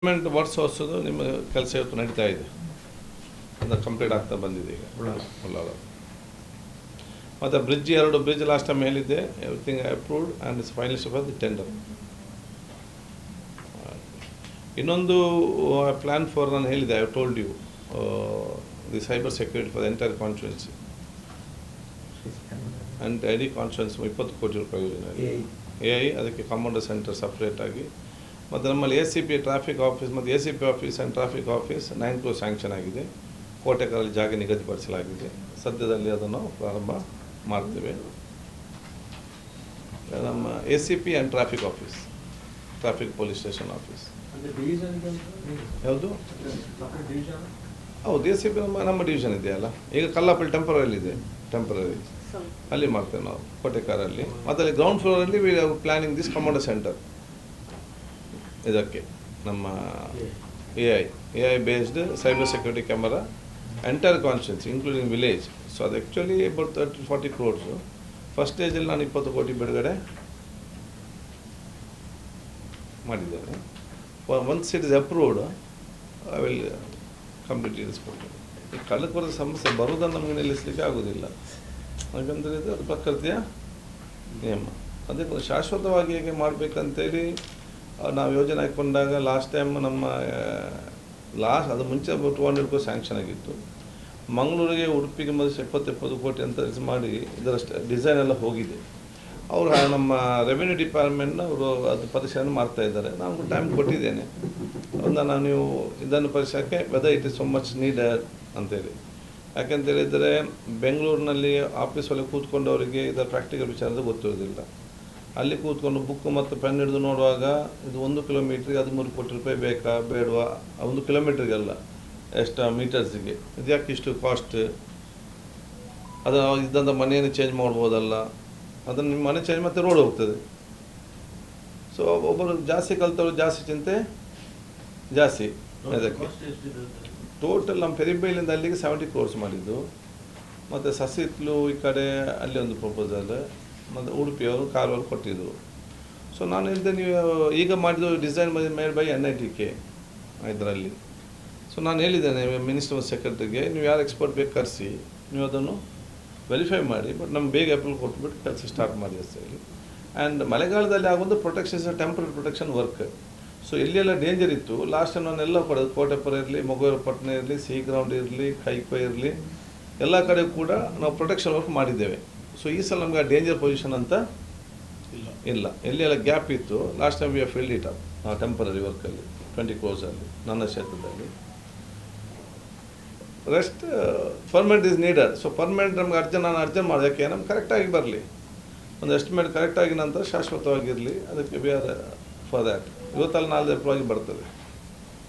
Government ವರ್ಷೋಸೋದು ನಿಮ್ಮ ಕೆಲಸ ಇವತ್ತು ನಡೀತಾ ಇದೆ, ಅದು ಕಂಪ್ಲೀಟ್ ಆಗ್ತಾ ಬಂದಿದೆ ಈಗ ಉಳ್ಳಾಲ. ಮತ್ತು ಎರಡು ಬ್ರಿಡ್ಜ್ ಲಾಸ್ಟ್ ಟೈಮ್ ಹೇಳಿದ್ದೆ, everything approved and it's final for the tender. ಇನ್ನೊಂದು ಪ್ಲ್ಯಾನ್ ಫಾರ್ ನಾನು ಹೇಳಿದೆ, I told you the cyber security for the entire constituency and I D constituency 20 ಕೋಟಿ ರೂಪಾಯಿ ಯೋಜನೆ. AI ಅದಕ್ಕೆ ಕಮಾಂಡರ್ ಸೆಂಟರ್ ಸಪ್ರೇಟಾಗಿ, ಮತ್ತು ನಮ್ಮಲ್ಲಿ ACP ಟ್ರಾಫಿಕ್ ಆಫೀಸ್ ಮತ್ತು ACP office and traffic office 9 crore sanction ಆಗಿದೆ. ಕೋಟೆಕರಲ್ಲಿ ಜಾಗ ನಿಗದಿಪಡಿಸಲಾಗಿದೆ. ಸದ್ಯದಲ್ಲಿ ಅದನ್ನು ಪ್ರಾರಂಭ ಮಾಡ್ತೇವೆ. ನಮ್ಮ ACP and traffic office, traffic police station office. ಯಾವುದು? ಹೌದು, ACP ನಮ್ಮ ಡಿವಿಷನ್ ಇದೆಯಲ್ಲ. ಈಗ ಕಲ್ಲಾಪಲ್ಲಿ ಟೆಂಪರರಿ ಅಲ್ಲಿ ಮಾಡ್ತೇವೆ ನಾವು ಕೋಟೆಕಾರಲ್ಲಿ. ಮತ್ತು ಅಲ್ಲಿ ಗ್ರೌಂಡ್ ಫ್ಲೋರಲ್ಲಿ we are planning this commander centre. ಇದಕ್ಕೆ ನಮ್ಮ AI based cyber security camera entire constituency including village. So ಅದು ಆ್ಯಕ್ಚುಲಿ ಅಬೌಟ್ 30-40 crores. ಫಸ್ಟ್ ಸ್ಟೇಜಲ್ಲಿ ನಾನು 20 ಕೋಟಿ ಬಿಡುಗಡೆ ಮಾಡಿದ್ದೇನೆ. Once it is approved I will complete ಇರಿಸ್ಕೊಡ್ತೇನೆ. ಈ ಕಳ್ಳಕ್ಕೆ ಸಮಸ್ಯೆ ಬರೋದನ್ನು ನಮಗೆ ನಿಲ್ಲಿಸಲಿಕ್ಕೆ ಆಗೋದಿಲ್ಲ, ಯಾಕಂದರೆ ಅದು ಪ್ರಕೃತಿಯ ನಿಯಮ. ಅದಕ್ಕೆ ಶಾಶ್ವತವಾಗಿ ಹೇಗೆ ಮಾಡಬೇಕಂತೇಳಿ ನಾವು ಯೋಜನೆ ಹಾಕ್ಕೊಂಡಾಗ ಲಾಸ್ಟ್ ಟೈಮ್ ನಮ್ಮ ಅದು ಮುಂಚೆ 200 crore ಸ್ಯಾಂಕ್ಷನ್ ಆಗಿತ್ತು. ಮಂಗಳೂರಿಗೆ ಉಡುಪಿಗೆ ಮೊದಲು 70 ಕೋಟಿ ಅಂತ ಮಾಡಿ ಇದರಷ್ಟು ಡಿಸೈನ್ ಎಲ್ಲ ಹೋಗಿದೆ. ಅವರು ನಮ್ಮ ರೆವಿನ್ಯೂ ಡಿಪಾರ್ಟ್ಮೆಂಟ್ನವರು ಅದು ಪರಿಶೀಲನೆ ಮಾಡ್ತಾ ಇದ್ದಾರೆ. ನಾನು ಟೈಮ್ ಕೊಟ್ಟಿದ್ದೇನೆ, ನಾನು ನೀವು ಇದನ್ನು ಪರಿಶೀಲಕ್ಕೆ whether it is so much needed ಅಂತೇಳಿ. ಯಾಕೆಂತೇಳಿದರೆ ಬೆಂಗಳೂರಿನಲ್ಲಿ ಆಫೀಸಲ್ಲಿ ಕೂತ್ಕೊಂಡವರಿಗೆ ಇದರ ಪ್ರಾಕ್ಟಿಕಲ್ ವಿಚಾರದ ಗೊತ್ತಿರೋದಿಲ್ಲ. ಅಲ್ಲಿ ಕೂತ್ಕೊಂಡು ಬುಕ್ ಮತ್ತು ಪೆನ್ ಹಿಡಿದು ನೋಡುವಾಗ ಇದು 1 ಕಿಲೋಮೀಟ್ರಿಗೆ 13 ಕೋಟಿ ರೂಪಾಯಿ ಬೇಕಾ ಬೇಡವಾ, 1 ಕಿಲೋಮೀಟ್ರಿಗೆಲ್ಲ ಎಷ್ಟು ಮೀಟರ್ಸಿಗೆ, ಇದು ಯಾಕೆ ಇಷ್ಟು ಕಾಸ್ಟ್, ಅದು ಇದ್ದಂಥ ಮನೆಯನ್ನು ಚೇಂಜ್ ಮಾಡ್ಬೋದಲ್ಲ, ಅದನ್ನು ನಿಮ್ಮ ಮನೆ ಚೇಂಜ್ ಮತ್ತು ರೋಡ್ ಹೋಗ್ತದೆ. ಸೊ ಒಬ್ಬರು ಜಾಸ್ತಿ ಕಲ್ತವ್ರು ಜಾಸ್ತಿ ಚಿಂತೆ ಜಾಸ್ತಿ. ಅದಕ್ಕೆ ಟೋಟಲ್ ನಮ್ಮ ಪೆರಿಬೈಲಿಂದ ಅಲ್ಲಿಗೆ 70 crores ಮಾಡಿದ್ದು. ಮತ್ತು ಸಸಿತ್ಲು ಈ ಕಡೆ ಅಲ್ಲಿ ಒಂದು ಪ್ರಪೋಸಲ್, ಮತ್ತು ಉಡುಪಿಯವರು ಕಾರವಾರ ಕೊಟ್ಟಿದ್ದರು. ಸೊ ನಾನು ಹೇಳಿದೆ, ನೀವು ಈಗ ಮಾಡಿದ್ದು ಡಿಸೈನ್ ಮೇಡ್ ಬೈ NITK ಇದರಲ್ಲಿ. ಸೊ ನಾನು ಹೇಳಿದ್ದೇನೆ ಮಿನಿಸ್ಟರ್ ಸೆಕ್ರೆಟರಿಗೆ, ನೀವು ಯಾರು ಎಕ್ಸ್ಪರ್ಟ್ ಬೇಕು ಕರೆಸಿ, ನೀವು ಅದನ್ನು ವೆರಿಫೈ ಮಾಡಿ, ಬಟ್ ನಮ್ಗೆ ಬೇಗ ಅಪ್ರೂವಲ್ ಕೊಟ್ಬಿಟ್ಟು ಕೆಲಸ ಸ್ಟಾರ್ಟ್ ಮಾಡಿ ಅಂತ ಹೇಳಿ. ಆ್ಯಂಡ್ ಮಳೆಗಾಲದಲ್ಲಿ ಆಗೊಂದು protection temporary protection work. So ಎಲ್ಲೆಲ್ಲ ಡೇಂಜರ್ ಇತ್ತು ಲಾಸ್ಟ್ ಟೈಮ್ ನಾನೆಲ್ಲ ಕೊಡೋದು, ಕೋಟೆಪುರ ಇರಲಿ, ಮೊಗೇರಪಟ್ಟಣ ಇರಲಿ, ಸಿ ಗ್ರೌಂಡ್ ಇರಲಿ, ಕೈಕೋ ಇರಲಿ, ಎಲ್ಲ ಕಡೆ ಕೂಡ ನಾವು ಪ್ರೊಟೆಕ್ಷನ್ ವರ್ಕ್ ಮಾಡಿದ್ದೇವೆ. ಸೊ ಈ ಸಲ ನಮಗೆ ಆ ಡೇಂಜರ್ ಪೊಸಿಷನ್ ಅಂತ ಇಲ್ಲ. ಎಲ್ಲೆಲ್ಲ ಗ್ಯಾಪ್ ಇತ್ತು last time we are filled it up temporary ವರ್ಕಲ್ಲಿ 20 crores ನನ್ನ ಕ್ಷೇತ್ರದಲ್ಲಿ. Rest permanent is needed. So permanent ನಮ್ಗೆ ನಾನು ಅರ್ಜೆಂಟ್ ಮಾಡೋದಕ್ಕೆ ನಮ್ಗೆ ಕರೆಕ್ಟಾಗಿ ಬರಲಿ, ಒಂದು ಎಸ್ಟಿಮೇಟ್ ಕರೆಕ್ಟಾಗಿ ನಂತರ ಶಾಶ್ವತವಾಗಿರಲಿ, ಅದಕ್ಕೆ ವಿ ಆರ್ ಫಾರ್ ದ್ಯಾಟ್. ಇವತ್ತಲ್ಲಿ ನಾಳೆ ಅಪ್ರೂವ್ ಆಗಿ ಬರ್ತದೆ.